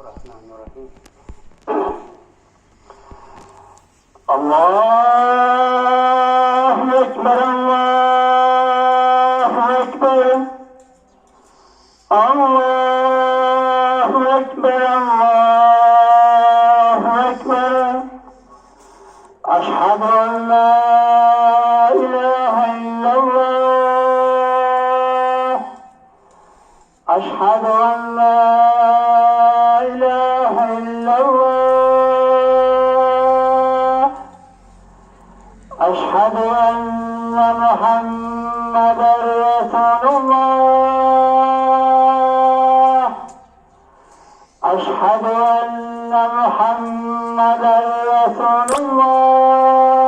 الرحمن الرحيم. الله أكبر الله أكبر الله أكبر الله أكبر. أشهد أن لا إله إلا الله. أشهد أن لا إله إلا الله. أشهد أن محمدا رسول الله. أشهد أن محمدا رسول الله.